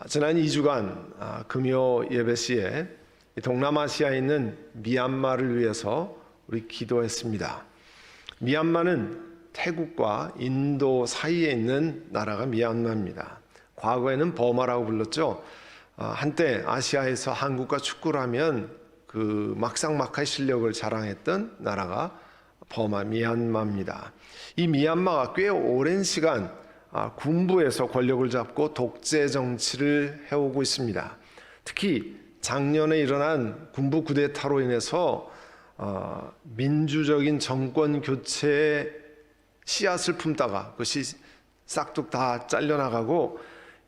지난 2주간 금요 예배 시에 동남아시아에 있는 미얀마를 위해서 우리 기도했습니다. 미얀마는 태국과 인도 사이에 있는 나라가 미얀마입니다. 과거에는 버마라고 불렀죠. 한때 아시아에서 한국과 축구를 하면 그 막상막하의 실력을 자랑했던 나라가 버마 미얀마입니다. 이 미얀마가 꽤 오랜 시간 군부에서 권력을 잡고 독재 정치를 해오고 있습니다. 특히 작년에 일어난 군부 쿠데타로 인해서 민주적인 정권 교체의 씨앗을 품다가 그것이 싹둑 다 잘려나가고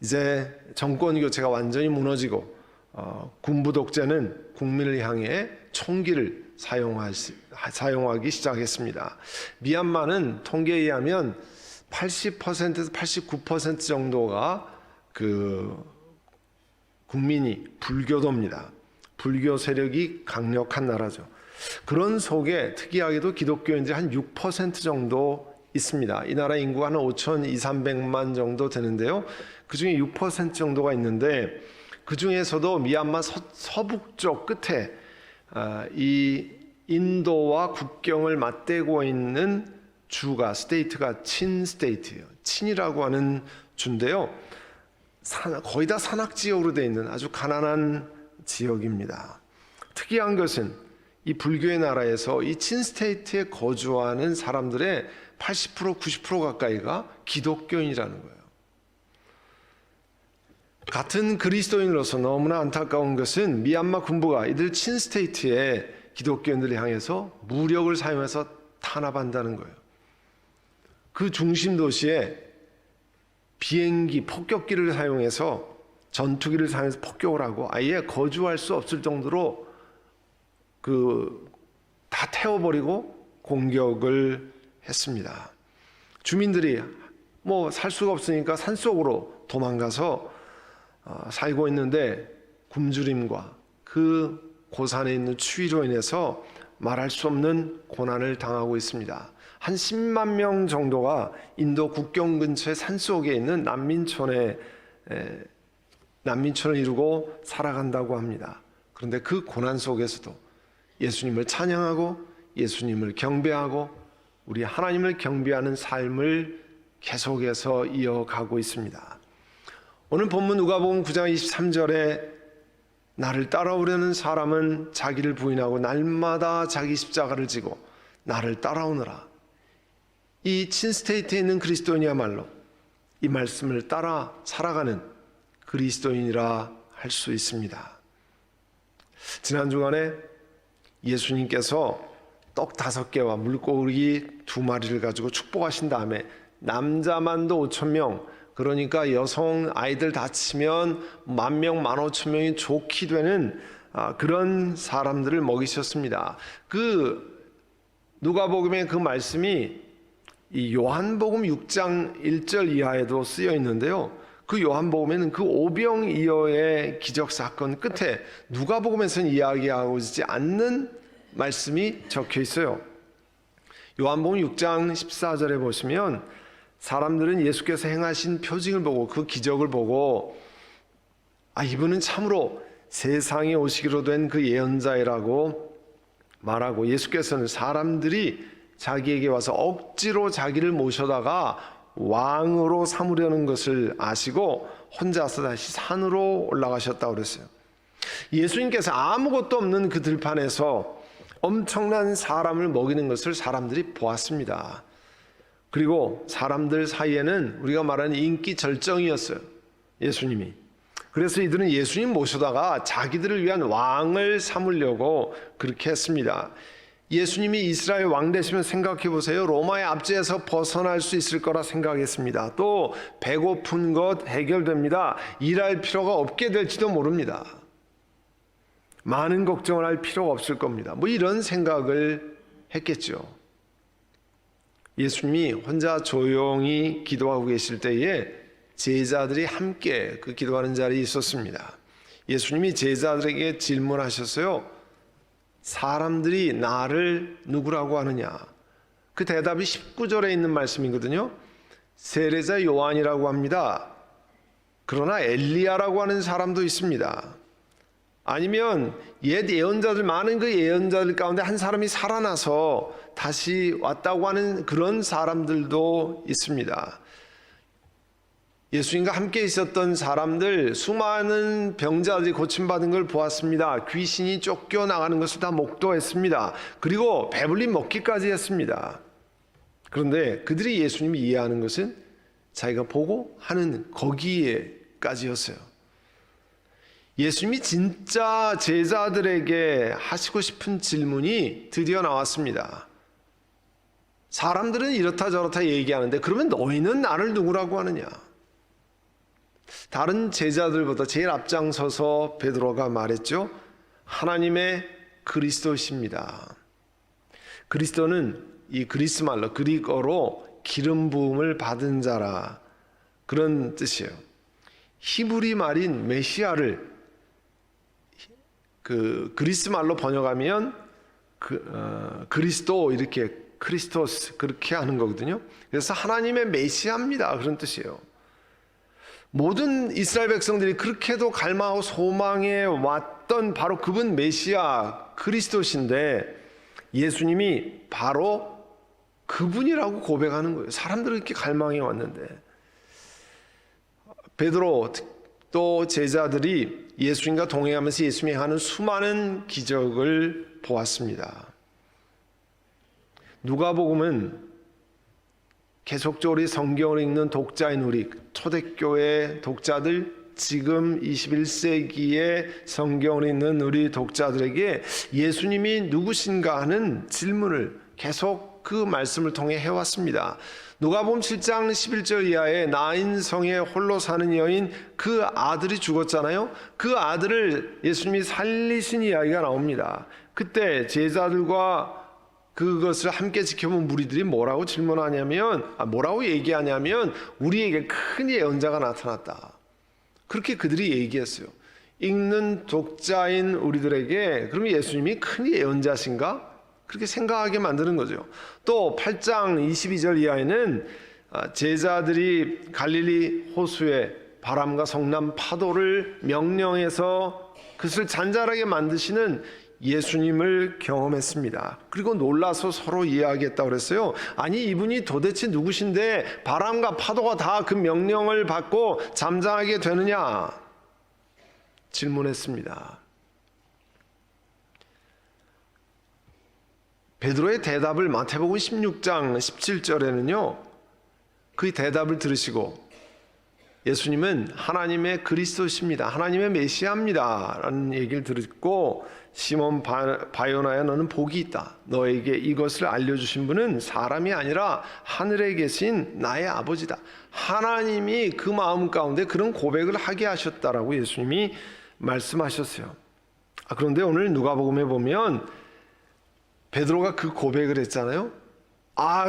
이제 정권 교체가 완전히 무너지고 군부 독재는 국민을 향해 총기를 사용하기 시작했습니다. 미얀마는 통계에 의하면 80%에서 89% 정도가 국민이 불교도입니다. 불교 세력이 강력한 나라죠. 그런 속에 특이하게도 기독교인들이 한 6% 정도 있습니다. 이 나라 인구가 한 5,200~300만 정도 되는데요. 그 중에 6% 정도가 있는데 그 중에서도 미얀마 서북쪽 끝에 이 인도와 국경을 맞대고 있는 주가 스테이트가 친 스테이트예요. 친이라고 하는 주인데요. 거의 다 산악지역으로 되어 있는 아주 가난한 지역입니다. 특이한 것은 이 불교의 나라에서 이 친 스테이트에 거주하는 사람들의 80%, 90% 가까이가 기독교인이라는 거예요. 같은 그리스도인으로서 너무나 안타까운 것은 미얀마 군부가 이들 친 스테이트에 기독교인들을 향해서 무력을 사용해서 탄압한다는 거예요. 그 중심 도시에 비행기, 폭격기를 사용해서 전투기를 사용해서 폭격을 하고 아예 거주할 수 없을 정도로 다 태워버리고 공격을 했습니다. 주민들이 살 수가 없으니까 산속으로 도망가서 살고 있는데 굶주림과 그 고산에 있는 추위로 인해서 말할 수 없는 고난을 당하고 있습니다. 한 10만 명 정도가 인도 국경 근처의 산속에 있는 난민촌을 이루고 살아간다고 합니다. 그런데 그 고난 속에서도 예수님을 찬양하고 예수님을 경배하고 우리 하나님을 경배하는 삶을 계속해서 이어가고 있습니다. 오늘 본문 누가복음 9장 23절에 나를 따라오려는 사람은 자기를 부인하고 날마다 자기 십자가를 지고 나를 따라오느라. 이 친스테이트에 있는 그리스도인이야말로 이 말씀을 따라 살아가는 그리스도인이라 할 수 있습니다. 지난 주간에 예수님께서 떡 5개와 물고기 2마리를 가지고 축복하신 다음에 남자만도 5,000명, 그러니까 여성 아이들 다 치면 10,000명, 15,000명이 좋게 되는 그런 사람들을 먹이셨습니다. 누가복음의 그 말씀이 이 요한복음 6장 1절 이하에도 쓰여 있는데요. 그 요한복음에는 그 오병이어의 기적 사건 끝에 누가복음에서는 이야기하고 있지 않는 말씀이 적혀 있어요. 요한복음 6장 14절에 보시면 사람들은 예수께서 행하신 표징을 보고 그 기적을 보고 이분은 참으로 세상에 오시기로 된 그 예언자이라고 말하고 예수께서는 사람들이 자기에게 와서 억지로 자기를 모셔다가 왕으로 삼으려는 것을 아시고 혼자서 다시 산으로 올라가셨다고 그랬어요. 예수님께서 아무것도 없는 그 들판에서 엄청난 사람을 먹이는 것을 사람들이 보았습니다. 그리고 사람들 사이에는 우리가 말하는 인기 절정이었어요. 예수님이. 그래서 이들은 예수님 모셔다가 자기들을 위한 왕을 삼으려고 그렇게 했습니다. 예수님이 이스라엘 왕 되시면 생각해 보세요. 로마의 압제에서 벗어날 수 있을 거라 생각했습니다. 또 배고픈 것 해결됩니다. 일할 필요가 없게 될지도 모릅니다. 많은 걱정을 할 필요가 없을 겁니다. 이런 생각을 했겠죠. 예수님이 혼자 조용히 기도하고 계실 때에 제자들이 함께 그 기도하는 자리에 있었습니다. 예수님이 제자들에게 질문하셨어요. 사람들이 나를 누구라고 하느냐? 그 대답이 19절에 있는 말씀이거든요. 세례자 요한이라고 합니다. 그러나 엘리야라고 하는 사람도 있습니다. 아니면 옛 예언자들, 많은 그 예언자들 가운데 한 사람이 살아나서 다시 왔다고 하는 그런 사람들도 있습니다. 예수님과 함께 있었던 사람들, 수많은 병자들이 고침받은 걸 보았습니다. 귀신이 쫓겨나가는 것을 다 목도했습니다. 그리고 배불리 먹기까지 했습니다. 그런데 그들이 예수님이 이해하는 것은 자기가 보고 하는 거기에까지였어요. 예수님이 진짜 제자들에게 하시고 싶은 질문이 드디어 나왔습니다. 사람들은 이렇다 저렇다 얘기하는데 그러면 너희는 나를 누구라고 하느냐? 다른 제자들보다 제일 앞장서서 베드로가 말했죠. 하나님의 그리스도십니다. 그리스도는 이 그리스 말로, 그리거로 기름 부음을 받은 자라, 그런 뜻이에요. 히브리 말인 메시아를 그리스 말로 번역하면 그리스도, 이렇게 크리스토스, 그렇게 하는 거거든요. 그래서 하나님의 메시아입니다, 그런 뜻이에요. 모든 이스라엘 백성들이 그렇게도 갈망하고 소망해 왔던 바로 그분 메시아 그리스도신데, 예수님이 바로 그분이라고 고백하는 거예요. 사람들은 이렇게 갈망해 왔는데. 베드로 또 제자들이 예수님과 동행하면서 예수님이 하는 수많은 기적을 보았습니다. 누가복음은 계속적으로 성경을 읽는 독자인 우리 초대교회 독자들, 지금 21세기에 성경을 읽는 우리 독자들에게 예수님이 누구신가 하는 질문을 계속 그 말씀을 통해 해왔습니다. 누가복음 7장 11절 이하에 나인성에 홀로 사는 여인, 그 아들이 죽었잖아요. 그 아들을 예수님이 살리신 이야기가 나옵니다. 그때 제자들과 그것을 함께 지켜본 무리들이 뭐라고 뭐라고 얘기하냐면 우리에게 큰 예언자가 나타났다. 그렇게 그들이 얘기했어요. 읽는 독자인 우리들에게 그러면 예수님이 큰 예언자신가? 그렇게 생각하게 만드는 거죠. 또 8장 22절 이하에는 제자들이 갈릴리 호수에 바람과 성남 파도를 명령해서 그것을 잔잔하게 만드시는 예수님을 경험했습니다. 그리고 놀라서 서로 이야기했다고 그랬어요. 아니, 이분이 도대체 누구신데 바람과 파도가 다 그 명령을 받고 잠잠하게 되느냐? 질문했습니다. 베드로의 대답을 마태복음 16장 17절에는요, 그 대답을 들으시고 예수님은 하나님의 그리스도십니다, 하나님의 메시아입니다 라는 얘기를 듣고, 시몬 바요나야 너는 복이 있다. 너에게 이것을 알려주신 분은 사람이 아니라 하늘에 계신 나의 아버지다. 하나님이 그 마음 가운데 그런 고백을 하게 하셨다라고 예수님이 말씀하셨어요. 그런데 오늘 누가복음에 보면 베드로가 그 고백을 했잖아요.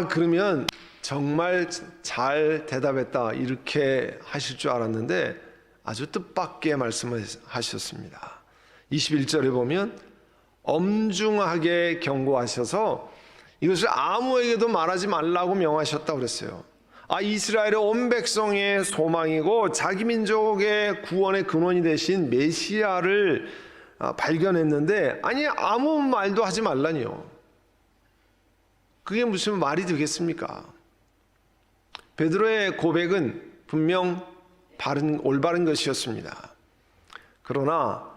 그러면 정말 잘 대답했다, 이렇게 하실 줄 알았는데 아주 뜻밖의 말씀을 하셨습니다. 21절에 보면 엄중하게 경고하셔서 이것을 아무에게도 말하지 말라고 명하셨다고 그랬어요. 이스라엘의 온 백성의 소망이고 자기 민족의 구원의 근원이 되신 메시아를 발견했는데, 아무 말도 하지 말라니요. 그게 무슨 말이 되겠습니까? 베드로의 고백은 분명 올바른 것이었습니다. 그러나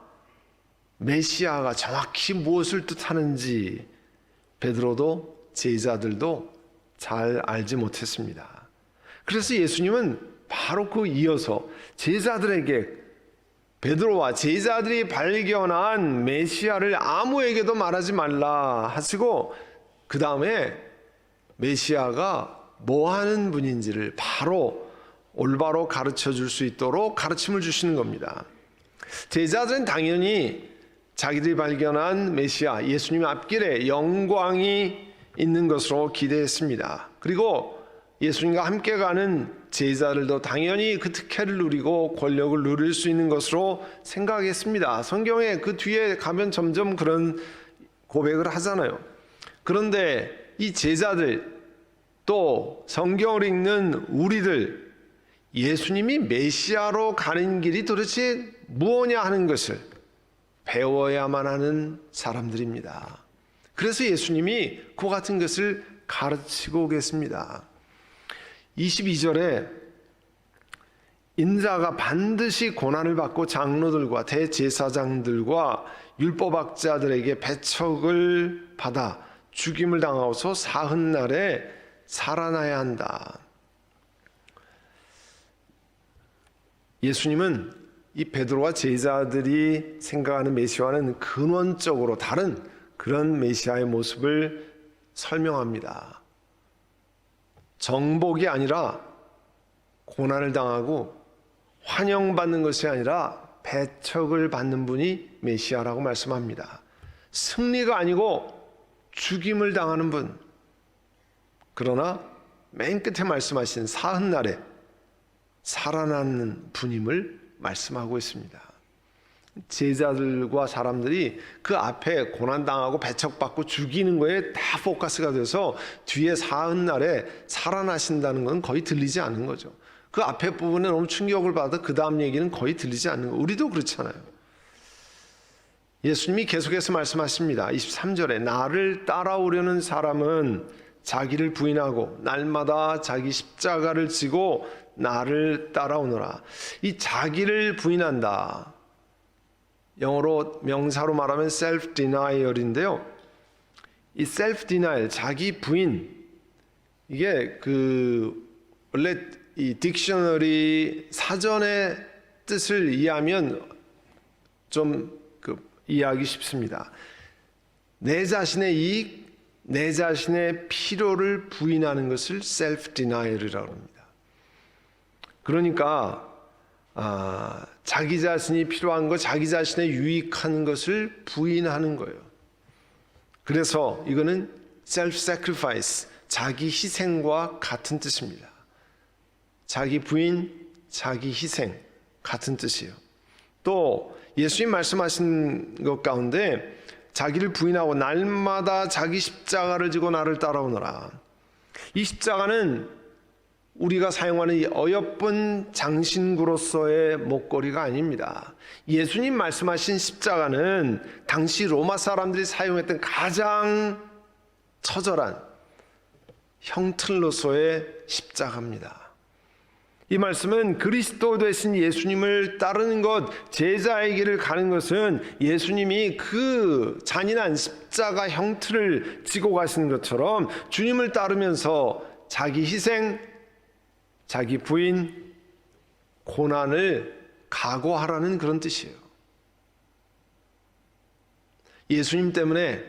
메시아가 정확히 무엇을 뜻하는지 베드로도 제자들도 잘 알지 못했습니다. 그래서 예수님은 바로 그 이어서 제자들에게, 베드로와 제자들이 발견한 메시아를 아무에게도 말하지 말라 하시고, 그 다음에 메시아가 뭐 하는 분인지를 바로 올바로 가르쳐 줄 수 있도록 가르침을 주시는 겁니다. 제자들은 당연히 자기들이 발견한 메시아 예수님 앞길에 영광이 있는 것으로 기대했습니다. 그리고 예수님과 함께 가는 제자들도 당연히 그 특혜를 누리고 권력을 누릴 수 있는 것으로 생각했습니다. 성경에 그 뒤에 가면 점점 그런 고백을 하잖아요. 그런데 이 제자들, 또 성경을 읽는 우리들, 예수님이 메시아로 가는 길이 도대체 무엇냐 하는 것을 배워야만 하는 사람들입니다. 그래서 예수님이 그와 같은 것을 가르치고 계십니다. 22절에 인자가 반드시 고난을 받고 장로들과 대제사장들과 율법학자들에게 배척을 받아 죽임을 당하고서 사흔날에 살아나야 한다. 예수님은 이 베드로와 제자들이 생각하는 메시아와는 근원적으로 다른 그런 메시아의 모습을 설명합니다. 정복이 아니라 고난을 당하고 환영받는 것이 아니라 배척을 받는 분이 메시아라고 말씀합니다. 승리가 아니고 죽임을 당하는 분. 그러나 맨 끝에 말씀하신 사흔날에 살아나는 분임을 말씀하고 있습니다. 제자들과 사람들이 그 앞에 고난당하고 배척받고 죽이는 거에 다 포커스가 돼서 뒤에 사흔날에 살아나신다는 건 거의 들리지 않는 거죠. 그 앞에 부분에 너무 충격을 받아 그 다음 얘기는 거의 들리지 않는 거. 우리도 그렇잖아요. 예수님이 계속해서 말씀하십니다. 23절에 나를 따라오려는 사람은 자기를 부인하고 날마다 자기 십자가를 지고 나를 따라오너라. 이 자기를 부인한다. 영어로 명사로 말하면 self-denial인데요. 이 self-denial, 자기 부인, 이게 원래 이 딕셔너리 사전의 뜻을 이해하면 좀 이해하기 쉽습니다. 내 자신의 이익, 내 자신의 필요를 부인하는 것을 self-denial이라고 합니다. 그러니까 자기 자신이 필요한 것, 자기 자신의 유익한 것을 부인하는 거예요. 그래서 이거는 self-sacrifice, 자기 희생과 같은 뜻입니다. 자기 부인, 자기 희생 같은 뜻이에요. 또 예수님 말씀하신 것 가운데 자기를 부인하고 날마다 자기 십자가를 지고 나를 따라오너라. 이 십자가는 우리가 사용하는 이 어여쁜 장신구로서의 목걸이가 아닙니다. 예수님 말씀하신 십자가는 당시 로마 사람들이 사용했던 가장 처절한 형틀로서의 십자가입니다. 이 말씀은 그리스도 되신 예수님을 따르는 것, 제자의 길을 가는 것은 예수님이 그 잔인한 십자가 형틀을 지고 가시는 것처럼 주님을 따르면서 자기 희생, 자기 부인, 고난을 각오하라는 그런 뜻이에요. 예수님 때문에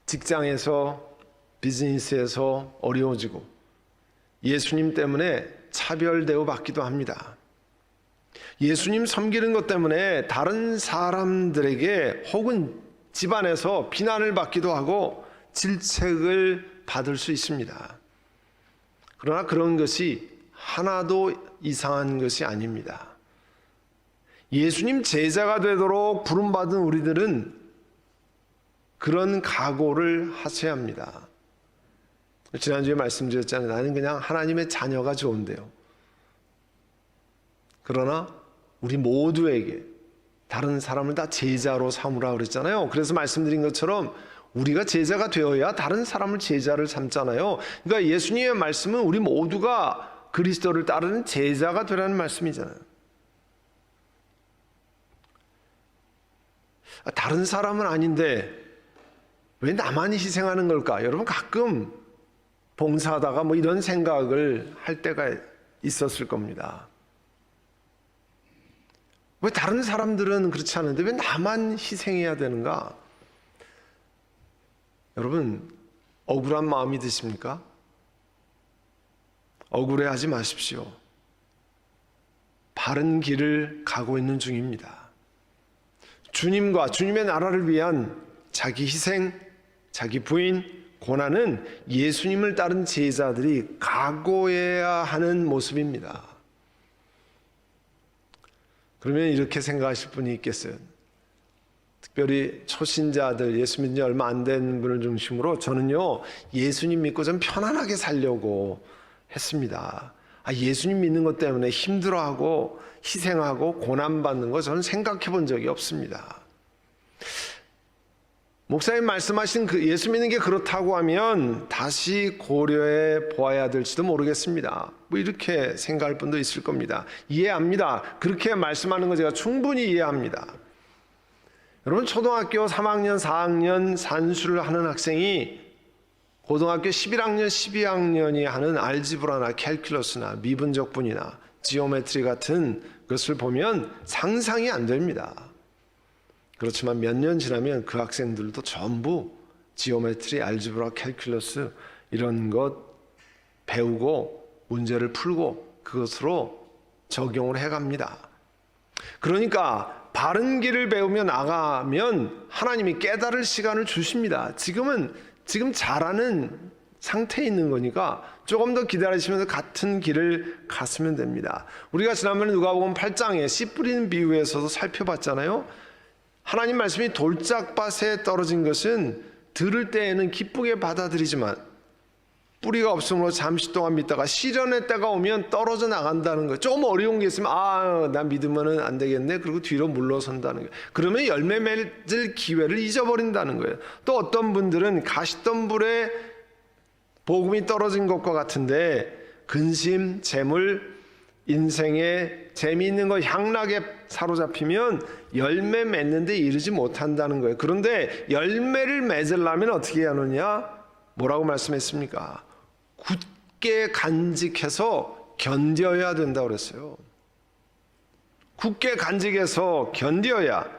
직장에서, 비즈니스에서 어려워지고 예수님 때문에 차별 대우받기도 합니다. 예수님 섬기는 것 때문에 다른 사람들에게 혹은 집안에서 비난을 받기도 하고 질책을 받을 수 있습니다. 그러나 그런 것이 하나도 이상한 것이 아닙니다. 예수님 제자가 되도록 부름받은 우리들은 그런 각오를 하셔야 합니다. 지난주에 말씀드렸잖아요. 나는 그냥 하나님의 자녀가 좋은데요. 그러나 우리 모두에게 다른 사람을 다 제자로 삼으라 그랬잖아요. 그래서 말씀드린 것처럼 우리가 제자가 되어야 다른 사람을 제자를 삼잖아요. 그러니까 예수님의 말씀은 우리 모두가 그리스도를 따르는 제자가 되라는 말씀이잖아요. 다른 사람은 아닌데 왜 나만 희생하는 걸까? 여러분 가끔 봉사하다가 이런 생각을 할 때가 있었을 겁니다. 왜 다른 사람들은 그렇지 않은데 왜 나만 희생해야 되는가? 여러분 억울한 마음이 드십니까? 억울해하지 마십시오. 바른 길을 가고 있는 중입니다. 주님과 주님의 나라를 위한 자기 희생, 자기 부인, 고난은 예수님을 따른 제자들이 각오해야 하는 모습입니다. 그러면 이렇게 생각하실 분이 있겠어요. 특별히 초신자들, 예수 믿은 지 얼마 안 된 분을 중심으로 저는요 예수님 믿고 좀 편안하게 살려고 했습니다. 예수님 믿는 것 때문에 힘들어하고 희생하고 고난받는 거 저는 생각해 본 적이 없습니다. 목사님 말씀하신 그 예수 믿는 게 그렇다고 하면 다시 고려해 보아야 될지도 모르겠습니다. 뭐 이렇게 생각할 분도 있을 겁니다. 이해합니다. 그렇게 말씀하는 거 제가 충분히 이해합니다. 여러분, 초등학교 3학년, 4학년 산수를 하는 학생이 고등학교 11학년, 12학년이 하는 알지브라나 캘큘러스나 미분적분이나 지오메트리 같은 것을 보면 상상이 안 됩니다. 그렇지만 몇 년 지나면 그 학생들도 전부 지오메트리, 알지브라, 캘큘러스 이런 것 배우고 문제를 풀고 그것으로 적용을 해갑니다. 그러니까 바른 길을 배우며 나가면 하나님이 깨달을 시간을 주십니다. 지금 잘하는 상태에 있는 거니까 조금 더 기다리시면서 같은 길을 갔으면 됩니다. 우리가 지난번에 누가복음 8장에 씨 뿌리는 비유에서도 살펴봤잖아요. 하나님 말씀이 돌짝밭에 떨어진 것은 들을 때에는 기쁘게 받아들이지만 뿌리가 없으므로 잠시 동안 믿다가 시련의 때가 오면 떨어져 나간다는 거예요. 조금 어려운 게 있으면 나 믿으면 안 되겠네. 그리고 뒤로 물러선다는 거예요. 그러면 열매 맺을 기회를 잊어버린다는 거예요. 또 어떤 분들은 가시덤불에 복음이 떨어진 것과 같은데 근심, 재물, 인생에 재미있는 거 향락에 사로잡히면 열매 맺는데 이르지 못한다는 거예요. 그런데 열매를 맺으려면 어떻게 해야 하느냐? 뭐라고 말씀했습니까? 굳게 간직해서 견뎌야 된다고 그랬어요. 굳게 간직해서 견뎌야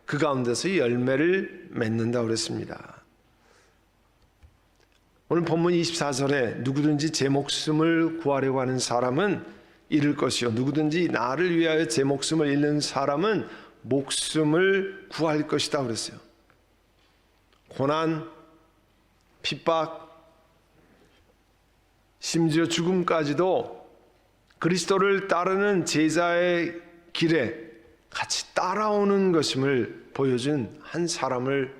그 가운데서 열매를 맺는다고 그랬습니다. 오늘 본문 24절에 누구든지 제 목숨을 구하려고 하는 사람은 잃을 것이요 누구든지 나를 위하여 제 목숨을 잃는 사람은 목숨을 구할 것이다 그랬어요. 고난, 핍박, 심지어 죽음까지도 그리스도를 따르는 제자의 길에 같이 따라오는 것임을 보여준 한 사람을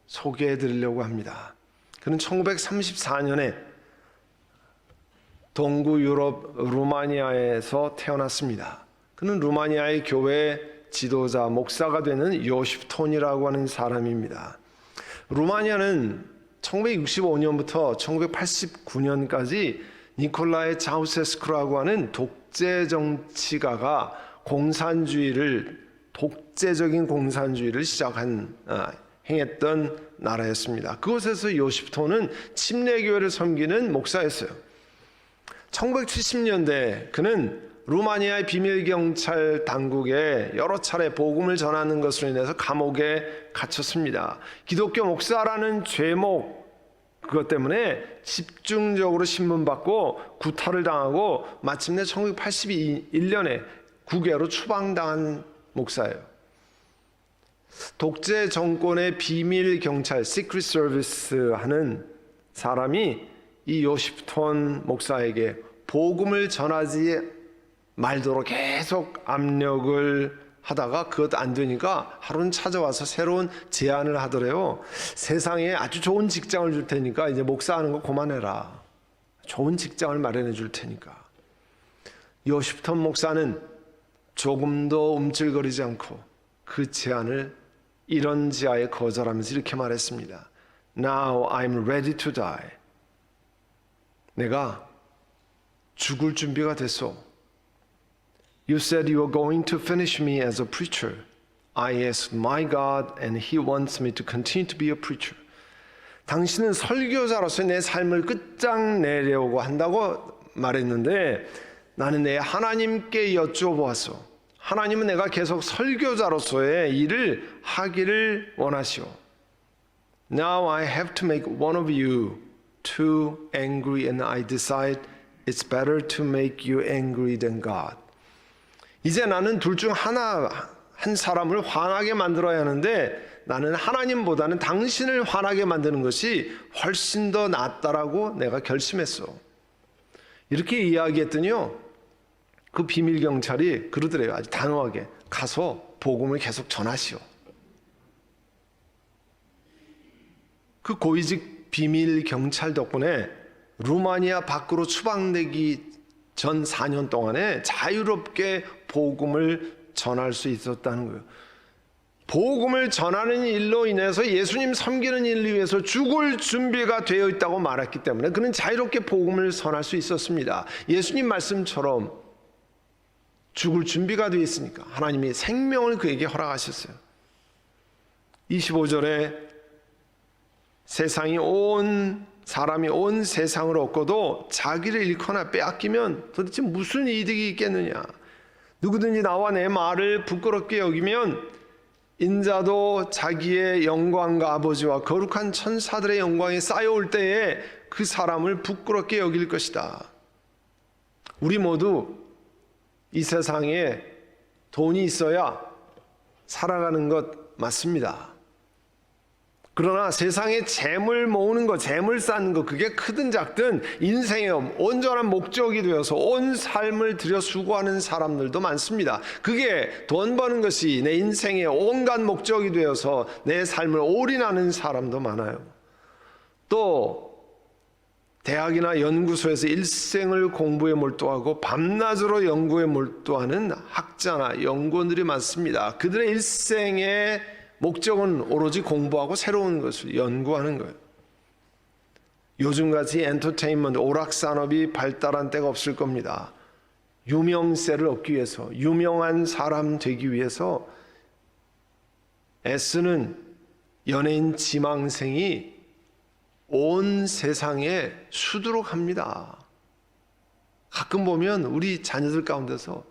소개해 드리려고 합니다. 그는 1934년에 동구 유럽 루마니아에서 태어났습니다. 그는 루마니아의 교회 지도자, 목사가 되는 요시프톤이라고 하는 사람입니다. 루마니아는 1965년부터 1989년까지 니콜라이 차우세스쿠라고 하는 독재 정치가가 독재적인 공산주의를 행했던 나라였습니다. 그곳에서 요시프톤은 침례교회를 섬기는 목사였어요. 1970년대 그는 루마니아의 비밀경찰 당국에 여러 차례 복음을 전하는 것으로 인해서 감옥에 갇혔습니다. 기독교 목사라는 죄목 그것 때문에 집중적으로 신문받고 구타를 당하고 마침내 1981년에 국외로 추방당한 목사예요. 독재 정권의 비밀경찰 시크릿 서비스 하는 사람이 이 요시프톤 목사에게 복음을 전하지 말도록 계속 압력을 하다가 그것 안 되니까 하루는 찾아와서 새로운 제안을 하더래요. 세상에 아주 좋은 직장을 줄 테니까 이제 목사하는 거 그만해라. 좋은 직장을 마련해 줄 테니까. 요시프톤 목사는 조금도 움찔거리지 않고 그 제안을 이런지하에 거절하면서 이렇게 말했습니다. Now I'm ready to die. 내가 죽을 준비가 됐어. You said you were going to finish me as a preacher. I asked my God and He wants me to continue to be a preacher. 당신은 설교자로서 내 삶을 끝장내려고 한다고 말했는데 나는 내 하나님께 여쭤보았어. 하나님은 내가 계속 설교자로서의 일을 하기를 원하시오. Now I have to make one of you too angry and I decide it's better to make you angry than God. 이제 나는 둘 중 한 사람을 화나게 만들어야 하는데 나는 하나님보다는 당신을 화나게 만드는 것이 훨씬 더 낫다라고 내가 결심했어. 이렇게 이야기했더니요. 그 비밀 경찰이 그러더래요. 아주 단호하게 가서 복음을 계속 전하시오. 그 고위직 비밀 경찰 덕분에 루마니아 밖으로 추방되기 전 4년 동안에 자유롭게 복음을 전할 수 있었다는 거예요. 복음을 전하는 일로 인해서 예수님 섬기는 일을 위해서 죽을 준비가 되어 있다고 말했기 때문에 그는 자유롭게 복음을 전할 수 있었습니다. 예수님 말씀처럼 죽을 준비가 되어 있으니까 하나님이 생명을 그에게 허락하셨어요. 25절에 사람이 온 세상을 얻고도 자기를 잃거나 빼앗기면 도대체 무슨 이득이 있겠느냐. 누구든지 나와 내 말을 부끄럽게 여기면 인자도 자기의 영광과 아버지와 거룩한 천사들의 영광이 쌓여올 때에 그 사람을 부끄럽게 여길 것이다. 우리 모두 이 세상에 돈이 있어야 살아가는 것 맞습니다. 그러나 세상에 재물 모으는 것, 재물 쌓는 것, 그게 크든 작든 인생의 온전한 목적이 되어서 온 삶을 들여 수고하는 사람들도 많습니다. 그게 돈 버는 것이 내 인생의 온갖 목적이 되어서 내 삶을 올인하는 사람도 많아요. 또 대학이나 연구소에서 일생을 공부에 몰두하고 밤낮으로 연구에 몰두하는 학자나 연구원들이 많습니다. 그들의 일생의 목적은 오로지 공부하고 새로운 것을 연구하는 거예요. 요즘같이 엔터테인먼트, 오락산업이 발달한 때가 없을 겁니다. 유명세를 얻기 위해서, 유명한 사람 되기 위해서 애쓰는 연예인 지망생이 온 세상에 수두룩합니다. 가끔 보면 우리 자녀들 가운데서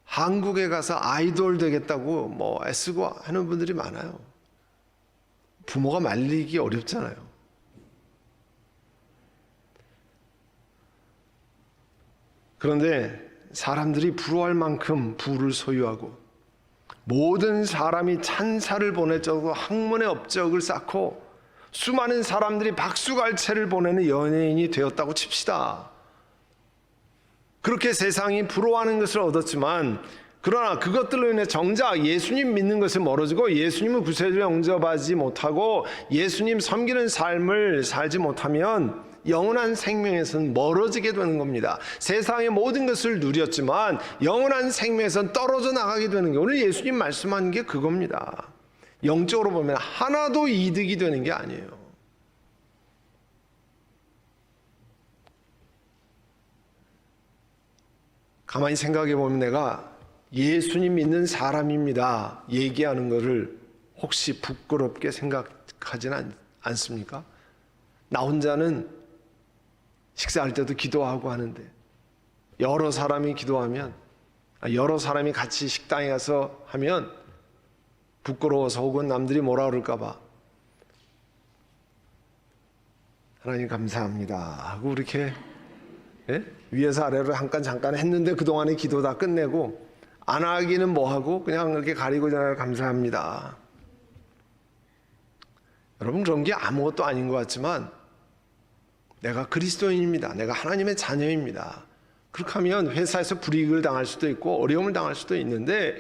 한국에 가서 아이돌 되겠다고 애쓰고 하는 분들이 많아요. 부모가 말리기 어렵잖아요. 그런데 사람들이 부러워할 만큼 부를 소유하고 모든 사람이 찬사를 보낼 정도로 학문의 업적을 쌓고 수많은 사람들이 박수갈채를 보내는 연예인이 되었다고 칩시다. 그렇게 세상이 부러워하는 것을 얻었지만 그러나 그것들로 인해 정작 예수님 믿는 것에 멀어지고 예수님을 구세주로 영접하지 못하고 예수님 섬기는 삶을 살지 못하면 영원한 생명에서는 멀어지게 되는 겁니다. 세상의 모든 것을 누렸지만 영원한 생명에서는 떨어져 나가게 되는 게 오늘 예수님 말씀하는 게 그겁니다. 영적으로 보면 하나도 이득이 되는 게 아니에요. 가만히 생각해 보면 내가 예수님 믿는 사람입니다 얘기하는 것을 혹시 부끄럽게 생각하지는 않습니까? 나 혼자는 식사할 때도 기도하고 하는데 여러 사람이 기도하면, 여러 사람이 같이 식당에 가서 하면 부끄러워서 혹은 남들이 뭐라 그럴까 봐 하나님 감사합니다 하고 이렇게 위에서 아래로 잠깐 했는데 그동안의 기도 다 끝내고 안 하기는 뭐하고 그냥 이렇게 가리고 전화를 감사합니다. 여러분 그런 게 아무것도 아닌 것 같지만 내가 그리스도인입니다. 내가 하나님의 자녀입니다. 그렇게 하면 회사에서 불이익을 당할 수도 있고 어려움을 당할 수도 있는데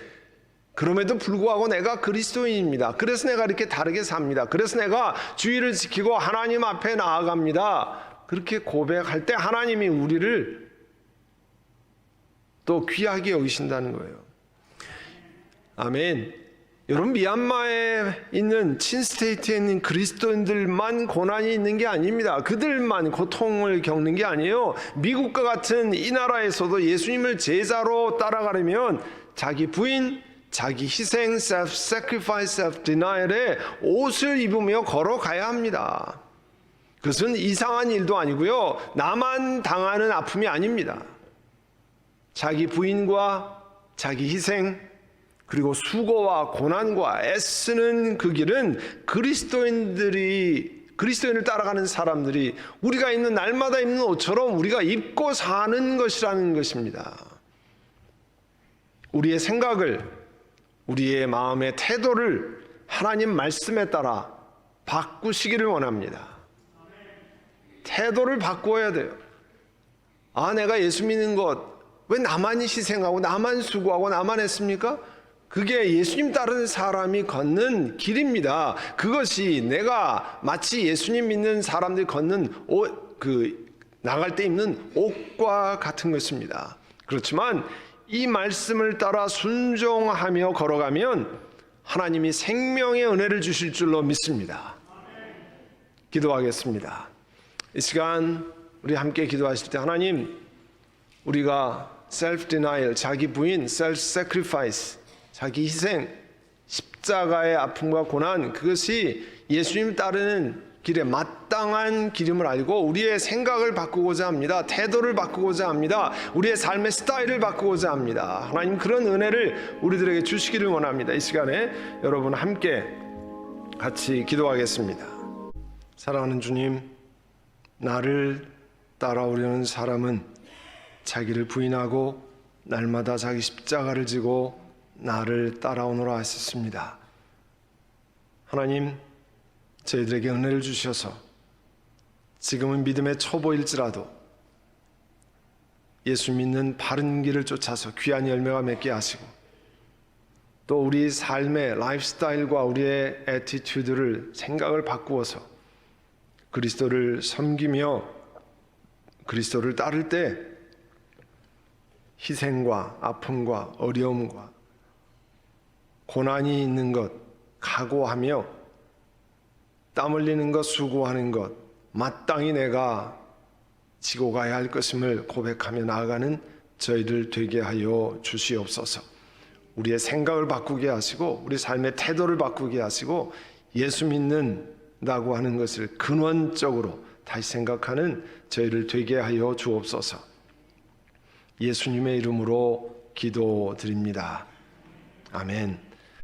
그럼에도 불구하고 내가 그리스도인입니다. 그래서 내가 이렇게 다르게 삽니다. 그래서 내가 주의를 지키고 하나님 앞에 나아갑니다. 그렇게 고백할 때 하나님이 우리를 또 귀하게 여기신다는 거예요. 아멘. 여러분 미얀마에 있는 친스테이트에 있는 그리스도인들만 고난이 있는 게 아닙니다. 그들만 고통을 겪는 게 아니에요. 미국과 같은 이 나라에서도 예수님을 제자로 따라가려면 자기 부인, 자기 희생, self-sacrifice, self-denial에 옷을 입으며 걸어가야 합니다. 그것은 이상한 일도 아니고요. 나만 당하는 아픔이 아닙니다. 자기 부인과 자기 희생 그리고 수고와 고난과 애쓰는 그 길은 그리스도인을 따라가는 사람들이 우리가 입는 날마다 입는 옷처럼 우리가 입고 사는 것이라는 것입니다. 우리의 생각을, 우리의 마음의 태도를 하나님 말씀에 따라 바꾸시기를 원합니다. 태도를 바꿔야 돼요. 내가 예수 믿는 것 왜 나만 희생하고 나만 수고하고 나만 했습니까? 그게 예수님 따르는 사람이 걷는 길입니다. 그것이 내가 마치 예수님 믿는 사람들이 걷는 나갈 때 입는 옷과 같은 것입니다. 그렇지만 이 말씀을 따라 순종하며 걸어가면 하나님이 생명의 은혜를 주실 줄로 믿습니다. 기도하겠습니다. 이 시간 우리 함께 기도하실 때 하나님, 우리가 self-denial, 자기 부인, self-sacrifice, 자기 희생, 십자가의 아픔과 고난, 그것이 예수님 따르는 길에 마땅한 길임을 알고 우리의 생각을 바꾸고자 합니다. 태도를 바꾸고자 합니다. 우리의 삶의 스타일을 바꾸고자 합니다. 하나님, 그런 은혜를 우리들에게 주시기를 원합니다. 이 시간에 여러분 함께 같이 기도하겠습니다. 사랑하는 주님, 나를 따라오려는 사람은 자기를 부인하고 날마다 자기 십자가를 지고 나를 따라오노라 하셨습니다. 하나님, 저희들에게 은혜를 주셔서 지금은 믿음의 초보일지라도 예수 믿는 바른 길을 쫓아서 귀한 열매가 맺게 하시고, 또 우리 삶의 라이프스타일과 우리의 애티튜드를, 생각을 바꾸어서 그리스도를 섬기며 그리스도를 따를 때 희생과 아픔과 어려움과 고난이 있는 것 각오하며 땀 흘리는 것, 수고하는 것, 마땅히 내가 지고 가야 할 것임을 고백하며 나아가는 저희들 되게 하여 주시옵소서. 우리의 생각을 바꾸게 하시고 우리 삶의 태도를 바꾸게 하시고 예수 믿는다고 하는 것을 근원적으로 다시 생각하는 저희를 되게 하여 주옵소서. 예수님의 이름으로 기도드립니다. 아멘.